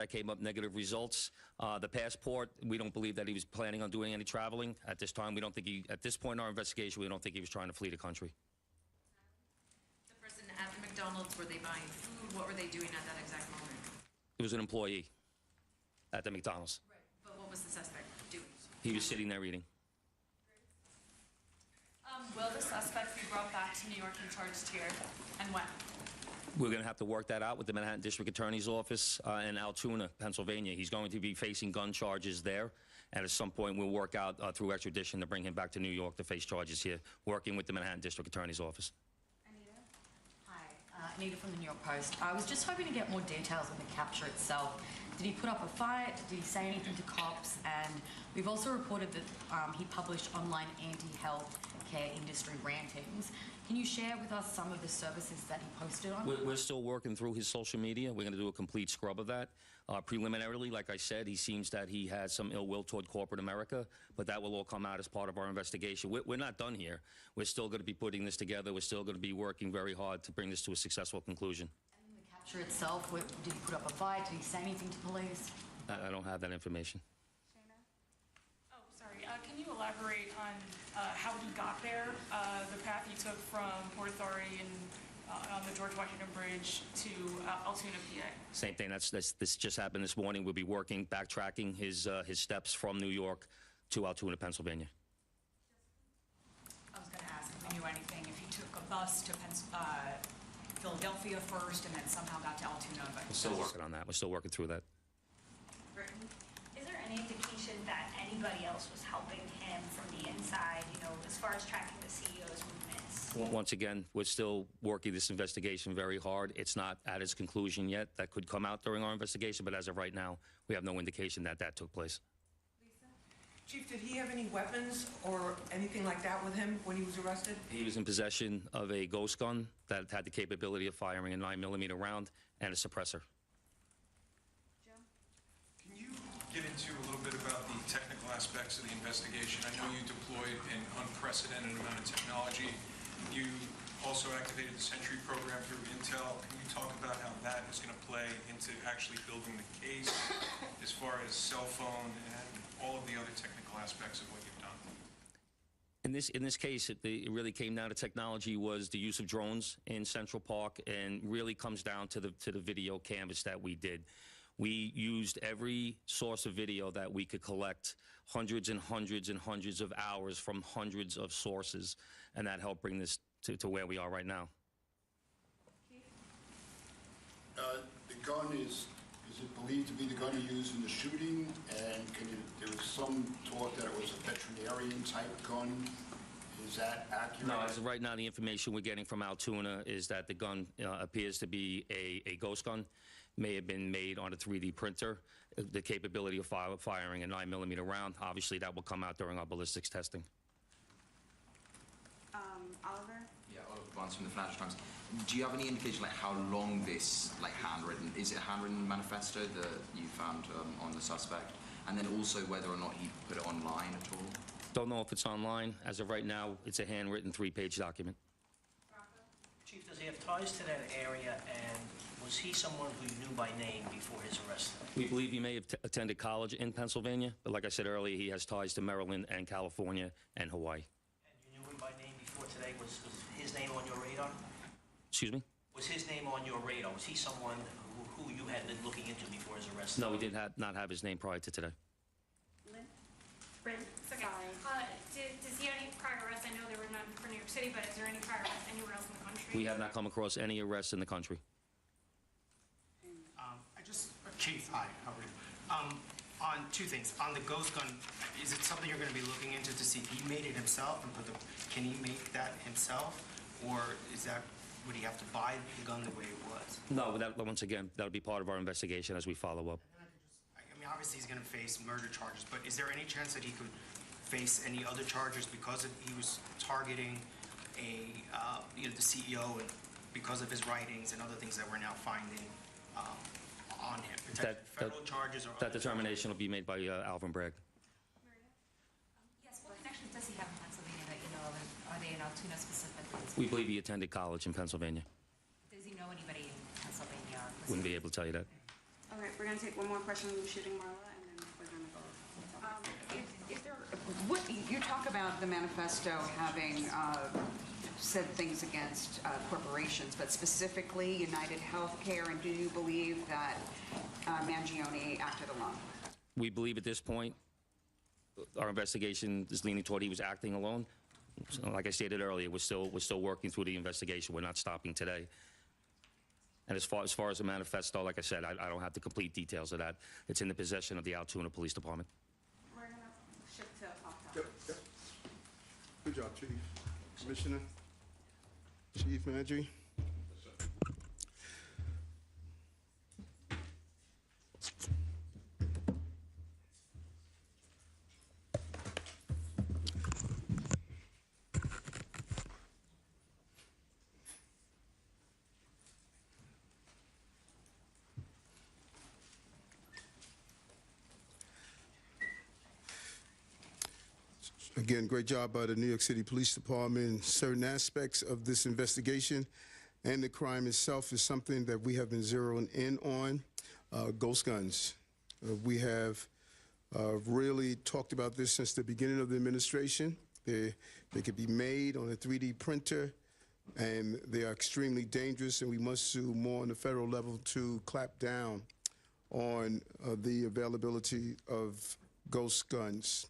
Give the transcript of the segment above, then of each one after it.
That came up negative results. The passport, we don't believe that he was planning on doing any traveling at this time. We don't think he, at this point in our investigation, we don't think he was trying to flee the country. The person at the McDonald's, were they buying food? What were they doing at that exact moment? He was an employee at the McDonald's. Right. But what was the suspect doing? He was sitting there eating. Will the suspect be brought back to New York and charged here, and when? We're going to have to work that out with the Manhattan District Attorney's Office in Altoona, Pennsylvania. He's going to be facing gun charges there, and at some point we'll work out through extradition to bring him back to New York to face charges here, working with the Manhattan District Attorney's Office. Anita? Hi, Anita from the New York Post. I was just hoping to get more details on the capture itself. Did he put up a fight? Did he say anything to cops? And we've also reported that he published online anti-health care industry rantings. Can you share with us some of the services that he posted on? We're still working through his social media. We're going to do a complete scrub of that. Preliminarily, like I said, he seems that he has some ill will toward corporate America, but that will all come out as part of our investigation. We're not done here. We're still going to be putting this together. We're still going to be working very hard to bring this to a successful conclusion. And the capture itself, did he put up a fight? Did he say anything to police? I don't have that information. Oh, sorry. Can you elaborate on how he got there, the path he took from Port Authority and on the George Washington Bridge to Altoona, PA? Same thing. This just happened this morning. We'll be working, backtracking his steps from New York to Altoona, Pennsylvania. I was going to ask if you knew anything, if he took a bus to Philadelphia first and then somehow got to Altoona. But we're still working on that. We're still working through that. Is there any indication that anybody else was helping him from the inside, you know, as far as tracking the CEO's movements? Once again, we're still working this investigation very hard. It's not at its conclusion yet. That could come out during our investigation, but as of right now, we have no indication that that took place. Lisa? Chief, did he have any weapons or anything like that with him when he was arrested? He was in possession of a ghost gun that had the capability of firing a 9mm round and a suppressor. Get into a little bit about the technical aspects of the investigation. I know you deployed an unprecedented amount of technology. You also activated the Sentry program through Intel. Can you talk about how that is going to play into actually building the case as far as cell phone and all of the other technical aspects of what you've done? In this case, it really came down to technology was the use of drones in Central Park, and really comes down to the video canvas that we did. We used every source of video that we could collect, hundreds and hundreds and hundreds of hours from hundreds of sources, and that helped bring this to where we are right now. The gun is it believed to be the gun he used in the shooting? And there was some talk that it was a veterinarian type gun. Is that accurate? No, as of right now, the information we're getting from Altoona is that the gun appears to be a ghost gun. May have been made on a 3D printer. The capability of firing a 9mm round, obviously that will come out during our ballistics testing. Oliver? Yeah, Oliver Barnes from the Financial Times. Do you have any indication like how long this handwritten, is it a handwritten manifesto that you found on the suspect? And then also whether or not he put it online at all? Don't know if it's online. As of right now, it's a handwritten 3-page document. Chief, does he have ties to that area, and was he someone who you knew by name before his arrest? We believe he may have attended college in Pennsylvania, but like I said earlier, he has ties to Maryland and California and Hawaii. And you knew him by name before today? Was his name on your radar? Excuse me? Was his name on your radar? Was he someone who you had been looking into before his arrest? No, we did not have his name prior to today. Bryn, Okay. Does he have any prior arrests? I know there were none for New York City, but is there any prior arrests anywhere else in the country? We have not come across any arrests in the country. Chief, hi, how are you? On two things. On the ghost gun, is it something you're going to be looking into to see if he made it himself and can he make that himself, or would he have to buy the gun the way it was? No, once again, that'll be part of our investigation as we follow up. I mean, obviously he's going to face murder charges, but is there any chance that he could face any other charges because he was targeting the CEO and because of his writings and other things that we're now finding on him? Federal charges or that determination will be made by Alvin Bragg. Yes, what connections does he have in Pennsylvania that you know of, and are they in Altoona specifically? We believe he attended college in Pennsylvania. Does he know anybody in Pennsylvania? Wouldn't be able to tell you that. All right, we're gonna take one more question from Shooting Marla, and then we're gonna go. Is there, what, you talk about the manifesto having said things against corporations, but specifically United Healthcare, and do you believe that Mangione acted alone? We believe at this point, our investigation is leaning toward he was acting alone. So, like I stated earlier, we're still working through the investigation. We're not stopping today. And as far as the manifesto, like I said, I don't have the complete details of that. It's in the possession of the Altoona Police Department. We're gonna shift to off Yep, topic. yep. Good job, Chief. Commissioner, Chief Manager. Again, great job by the New York City Police Department. Certain aspects of this investigation and the crime itself is something that we have been zeroing in on. Ghost guns. We have really talked about this since the beginning of the administration. They could be made on a 3D printer, and they are extremely dangerous, and we must do more on the federal level to clamp down on the availability of ghost guns.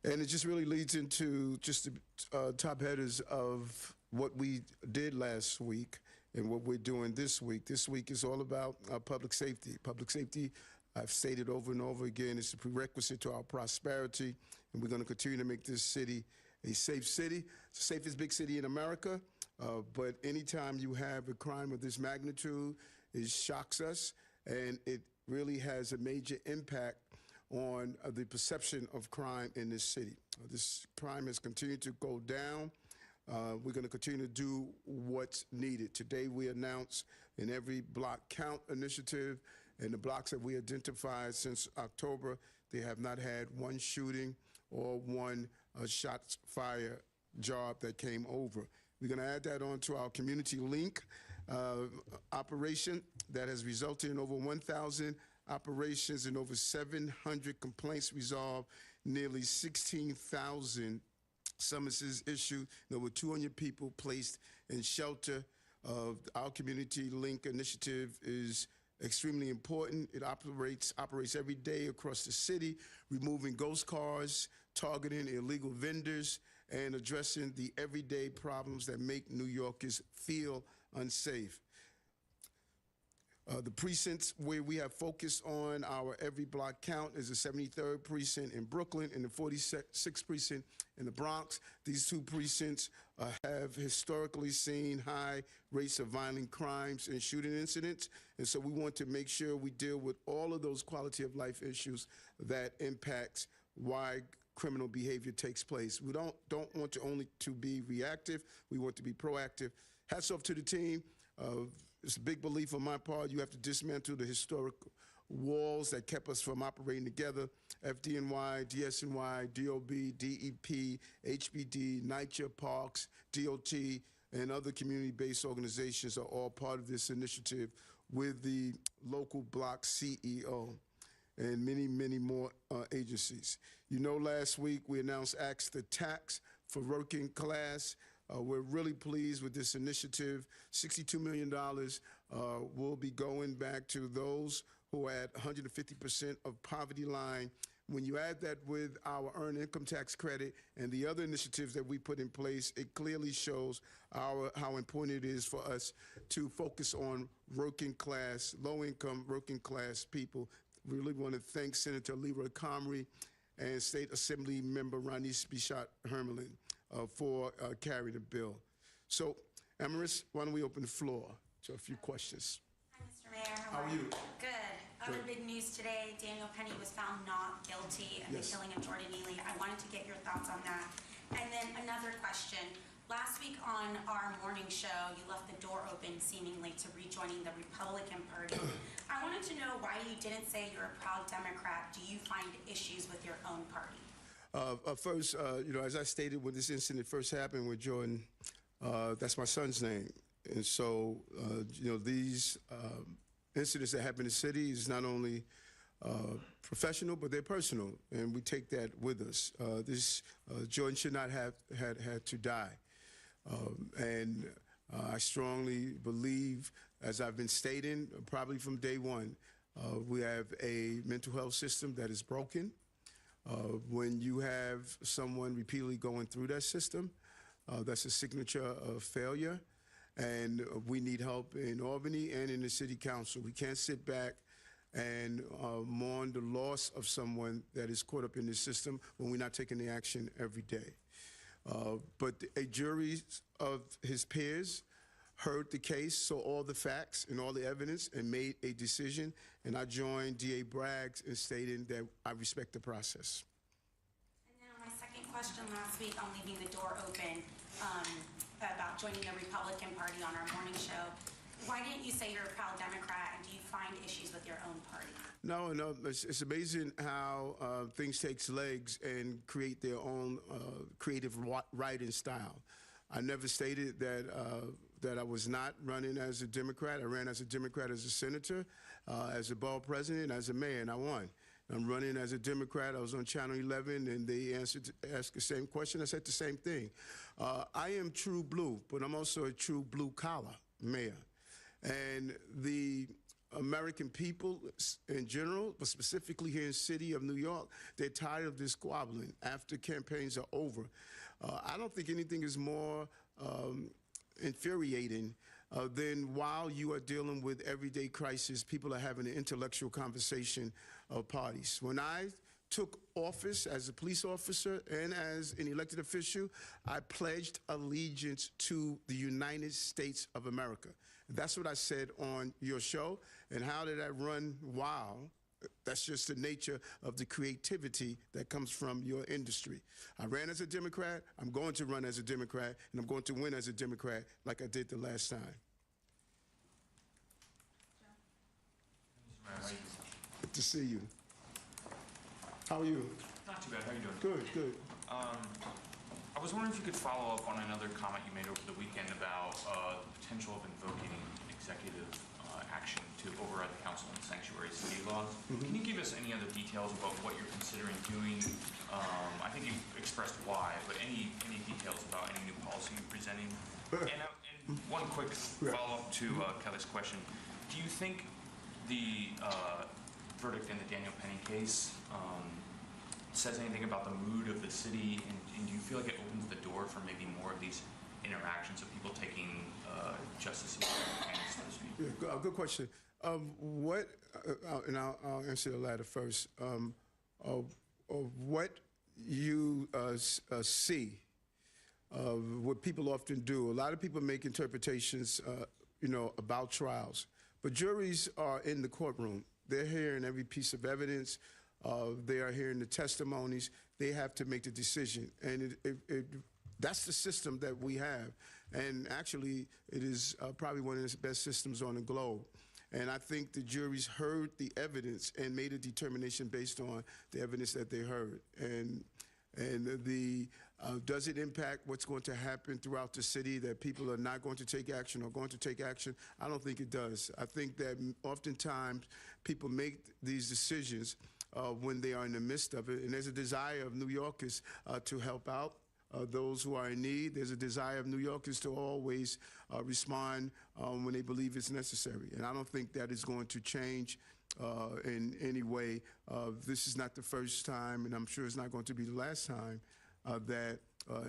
And it just really leads into just the top headers of what we did last week and what we're doing this week. This week is all about public safety. Public safety, I've stated over and over again, is a prerequisite to our prosperity, and we're going to continue to make this city a safe city. It's the safest big city in America, but anytime you have a crime of this magnitude, it shocks us, and it really has a major impact on the perception of crime in this city. This crime has continued to go down. We're going to continue to do what's needed. Today we announced an every block count initiative, and the blocks that we identified since October, they have not had one shooting or one shots fired job that came over. We're going to add that on to our community link operation that has resulted in over 1,000 operations and over 700 complaints resolved, nearly 16,000 summonses issued, and over 200 people placed in shelter. Our community link initiative is extremely important. It operates every day across the city, removing ghost cars, targeting illegal vendors, and addressing the everyday problems that make New Yorkers feel unsafe. The precincts where we have focused on our every block count is the 73rd precinct in Brooklyn and the 46th precinct in the Bronx. These two precincts have historically seen high rates of violent crimes and shooting incidents, and so we want to make sure we deal with all of those quality of life issues that impacts why criminal behavior takes place. We don't want to only to be reactive, we want to be proactive. Hats off to the team. It's a big belief on my part. You have to dismantle the historic walls that kept us from operating together. FDNY, DSNY, DOB, DEP, HBD, NYCHA, Parks, DOT, and other community-based organizations are all part of this initiative with the local block CEO and many, many more agencies. You know, last week we announced Axe the Tax for working class. We're really pleased with this initiative. $62 million will be going back to those who are at 150% of poverty line. When you add that with our earned income tax credit and the other initiatives that we put in place, it clearly shows how important it is for us to focus on working class, low-income working class people. We really want to thank Senator Leroy Comrie and State Assembly Member Ronise Bichat-Hermelin for carrying the bill. So, Amaris, why don't we open the floor to a few questions? Hi, Mr. Mayor. How are you? Good. Other big news today, Daniel Penny was found not guilty of the killing of Jordan Neely. I wanted to get your thoughts on that. And then another question. Last week on our morning show, you left the door open seemingly to rejoining the Republican Party. I wanted to know why you didn't say you're a proud Democrat. Do you find issues with your own party? First, you know, as I stated when this incident first happened with Jordan, that's my son's name. And so, these incidents that happen in the city is not only professional, but they're personal, and we take that with us. This Jordan should not have had to die. And I strongly believe, as I've been stating, probably from day one, we have a mental health system that is broken. When you have someone repeatedly going through that system, that's a signature of failure. And we need help in Albany and in the city council. We can't sit back and mourn the loss of someone that is caught up in this system when we're not taking the action every day. But a jury of his peers heard the case, saw all the facts and all the evidence, and made a decision. And I joined DA Braggs in stating that I respect the process. And then on my second question last week on leaving the door open about joining the Republican Party on our morning show, why didn't you say you're a proud Democrat, and do you find issues with your own party? No, it's amazing how things takes legs and create their own creative writing style. I never stated that I was not running as a Democrat. I ran as a Democrat as a senator, as a borough president, as a mayor, and I won. I'm running as a Democrat. I was on Channel 11, and they asked the same question. I said the same thing. I am true blue, but I'm also a true blue-collar mayor. And the American people in general, but specifically here in the city of New York, they're tired of this squabbling after campaigns are over. I don't think anything is more infuriating than while you are dealing with everyday crisis, people are having an intellectual conversation of parties. When I took office as a police officer and as an elected official, I pledged allegiance to the United States of America. That's what I said on your show. And how did I run wild? That's just the nature of the creativity that comes from your industry. I ran as a Democrat, I'm going to run as a Democrat, and I'm going to win as a Democrat like I did the last time. Good to see you. How are you? Not too bad. How are you doing? Good, good. I was wondering if you could follow up on another comment you made over the weekend about the potential of invoking executive action to override the council and sanctuary city laws. Can you give us any other details about what you're considering doing? I think you've expressed why, but any details about any new policy you're presenting? And one quick follow-up to Kelly's question. Do you think the verdict in the Daniel Penny case says anything about the mood of the city, and do you feel like it opens the door for maybe more of these interactions of people taking justice into their hands, so to speak? Yeah, good question. And I'll answer the latter first. What you see, what people often do, a lot of people make interpretations, about trials, but juries are in the courtroom. They're hearing every piece of evidence. They are hearing the testimonies. They have to make the decision, and that's the system that we have. And actually, it is probably one of the best systems on the globe. And I think the juries heard the evidence and made a determination based on the evidence that they heard. And does it impact what's going to happen throughout the city, that people are not going to take action or going to take action? I don't think it does. I think that oftentimes people make these decisions when they are in the midst of it. And there's a desire of New Yorkers to help out those who are in need. There's a desire of New Yorkers to always respond when they believe it's necessary. And I don't think that is going to change in any way. This is not the first time, and I'm sure it's not going to be the last time, that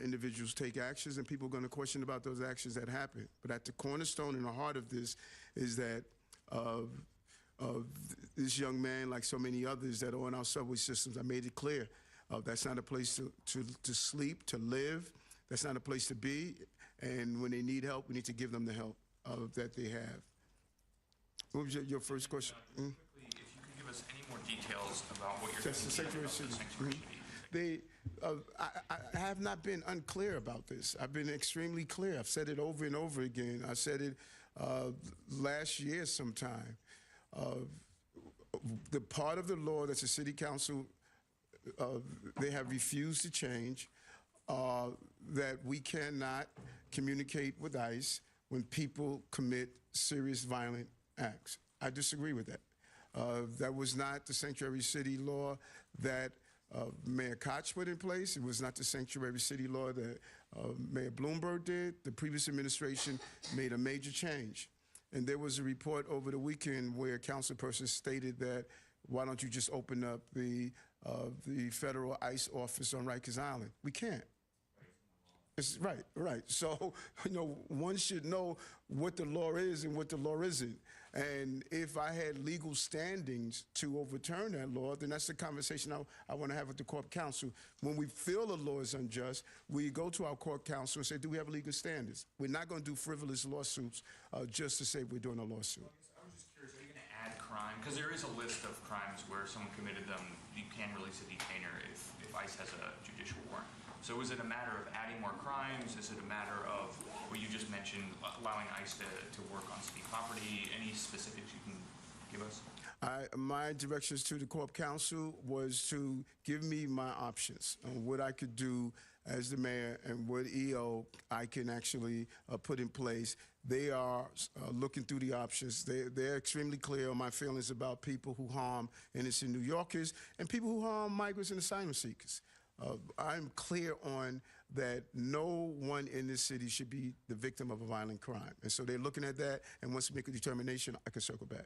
individuals take actions, and people are going to question about those actions that happen. But at the cornerstone and the heart of this is that this young man, like so many others that are on our subway systems, I made it clear. That's not a place to sleep, to live. That's not a place to be. And when they need help, we need to give them the help that they have. What was your first question? Quickly, if you could give us any more details about what you're thinking about the sanctuary city. I have not been unclear about this. I've been extremely clear. I've said it over and over again. I said it last year sometime. The part of the law that the city council they have refused to change, that we cannot communicate with ICE, when people commit serious violent acts. I disagree with that. That was not the sanctuary city law that Mayor Koch put in place. It was not the sanctuary city law that Mayor Bloomberg did. The previous administration made a major change. And there was a report over the weekend where a councilperson stated that, why don't you just open up the federal ICE office on Rikers Island? We can't. It's right. So, one should know what the law is and what the law isn't. And if I had legal standings to overturn that law, then that's the conversation I want to have with the court counsel. When we feel the law is unjust, we go to our court counsel and say, do we have legal standards? We're not going to do frivolous lawsuits just to say we're doing a lawsuit. I was just curious, are you going to add crime? Because there is a list of crimes where someone committed them. You can release a detainer if ICE has a judicial warrant. So is it a matter of adding more crimes? Is it a matter of what you just mentioned, allowing ICE to work on city property? Any specifics you can give us? My directions to the Corp Council was to give me my options on what I could do as the mayor and what EO I can actually put in place. They are looking through the options. They're extremely clear on my feelings about people who harm innocent New Yorkers and people who harm migrants and asylum seekers. I'm clear on that no one in this city should be the victim of a violent crime. And so they're looking at that, and once we make a determination, I can circle back.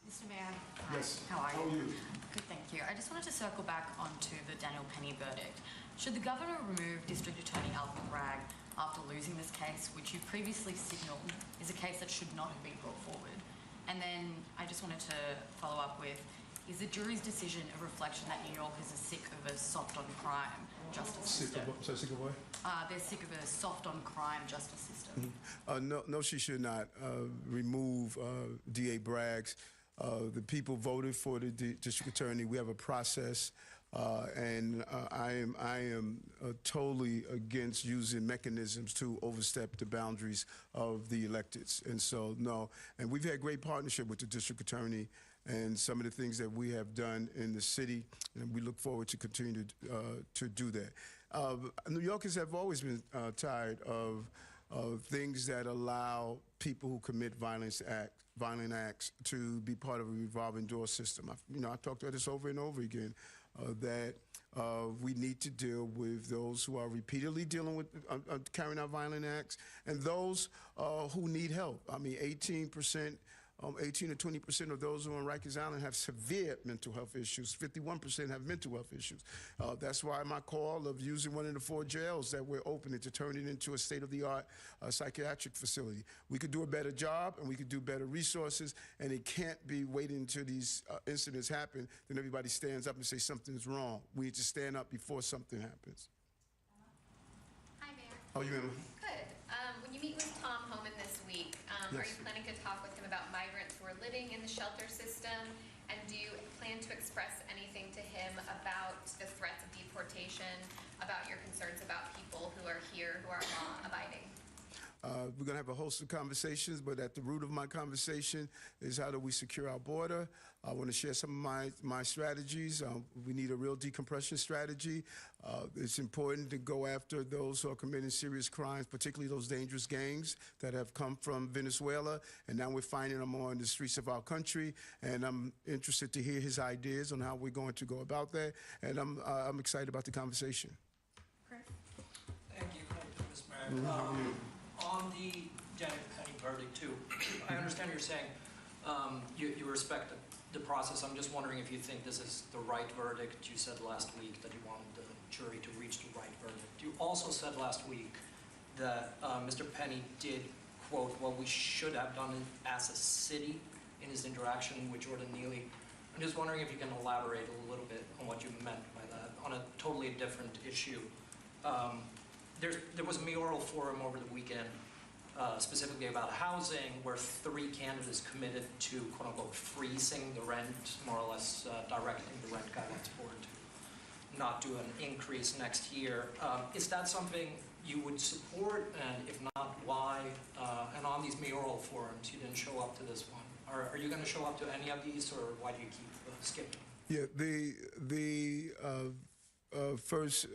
Mr. Mayor. Yes. How are you? How are you? Good, thank you. I just wanted to circle back onto the Daniel Penny verdict. Should the governor remove District Attorney Alvin Bragg after losing this case, which you previously signalled is a case that should not have been brought forward? And then I just wanted to follow up with, is the jury's decision a reflection that New Yorkers are sick of a soft-on-crime justice system? Sick of what? They're sick of a soft-on-crime justice system. No, she should not remove D.A. Bragg's. The people voted for the district attorney. We have a process, and I am totally against using mechanisms to overstep the boundaries of the electeds. And so, no. And we've had great partnership with the district attorney and some of the things that we have done in the city, and we look forward to continue to do that. New Yorkers have always been tired of things that allow people who commit violent acts to be part of a revolving door system. I've talked about this over and over again, that we need to deal with those who are repeatedly dealing with carrying out violent acts and those who need help. 18 to 20% of those who are on Rikers Island have severe mental health issues. 51% have mental health issues. That's why my call of using one of the 4 jails that we're opening to turn it into a state-of-the-art psychiatric facility. We could do a better job, and we could do better resources, and it can't be waiting until these incidents happen, then everybody stands up and says something's wrong. We need to stand up before something happens. Hi, Mayor. How are you, Emma? Good. When you meet with Tom Homan this week, Yes. are you planning to talk with him about migrants who are living in the shelter system? And do you plan to express anything to him about the threats of deportation, about your concerns about people who are here who are law-abiding? We're going to have a host of conversations, but at the root of my conversation is how do we secure our border. I want to share some of my strategies. We need a real decompression strategy. It's important to go after those who are committing serious crimes, particularly those dangerous gangs that have come from Venezuela, and now we're finding them on the streets of our country, and I'm interested to hear his ideas on how we're going to go about that, and I'm excited about the conversation. Thank you, Ms. Mayor. On the Daniel Penny verdict, too, I understand you're saying you respect the process. I'm just wondering if you think this is the right verdict. You said last week that you wanted the jury to reach the right verdict. You also said last week that Mr. Penny did, quote, what we should have done as a city in his interaction with Jordan Neely. I'm just wondering if you can elaborate a little bit on what you meant by that on a totally different issue. There was a mayoral forum over the weekend specifically about housing where 3 candidates committed to, quote unquote, freezing the rent, more or less directing the rent guidelines board to not do an increase next year. Is that something you would support? And if not, why? And on these mayoral forums, you didn't show up to this one. Are you going to show up to any of these, or why do you keep skipping? Yeah, the first,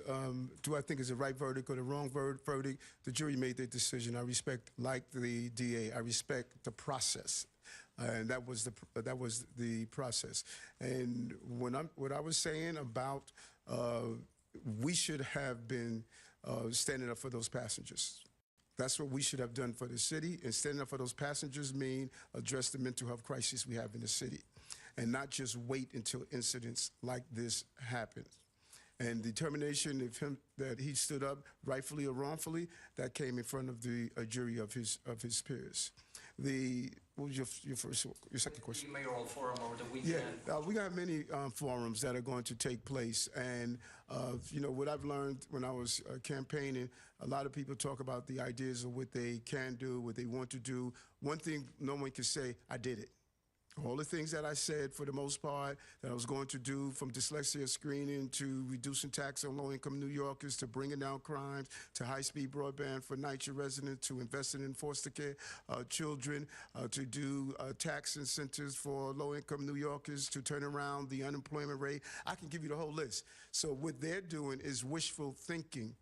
do I think it's the right verdict or the wrong verdict? The jury made their decision. I respect, like the DA, I respect the process. And that was the process. And what I was saying about we should have been standing up for those passengers. That's what we should have done for the city. And standing up for those passengers mean address the mental health crisis we have in the city, and not just wait until incidents like this happen. And determination of him that he stood up, rightfully or wrongfully, that came in front of the jury of his peers. What was your second question? The mayoral forum over the weekend. Yeah, we got many forums that are going to take place, and you know what I've learned when I was campaigning. A lot of people talk about the ideas of what they can do, what they want to do. One thing no one can say, I did it. All the things that I said, for the most part, that I was going to do, from dyslexia screening to reducing tax on low-income New Yorkers to bringing down crimes to high-speed broadband for NYCHA residents to investing in foster care children to do tax incentives for low-income New Yorkers to turn around the unemployment rate. I can give you the whole list. So what they're doing is wishful thinking.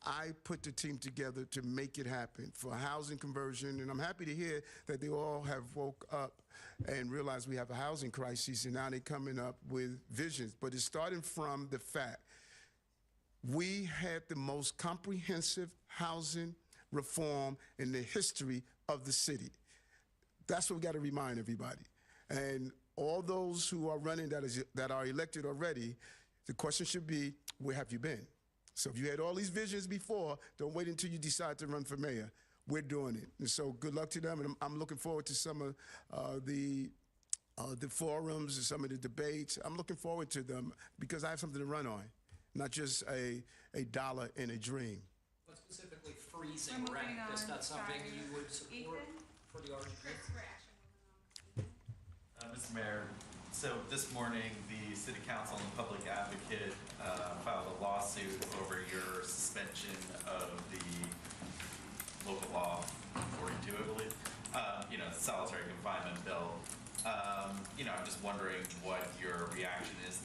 I put the team together to make it happen for housing conversion, and I'm happy to hear that they all have woke up and realized we have a housing crisis, and now they're coming up with visions. But it's starting from the fact we had the most comprehensive housing reform in the history of the city. That's what we got to remind everybody. And all those who are running that are elected already, the question should be, where have you been? So if you had all these visions before, don't wait until you decide to run for mayor. We're doing it. And so good luck to them. And I'm looking forward to some of the forums and some of the debates. I'm looking forward to them because I have something to run on, not just a dollar in a dream. But specifically freezing rent, is that something you would support for the RGP? Mr. Mayor, so this morning the City Council and the Public Advocate filed a lawsuit over your suspension of the local law 42, I believe, solitary confinement bill. I'm just wondering what your reaction is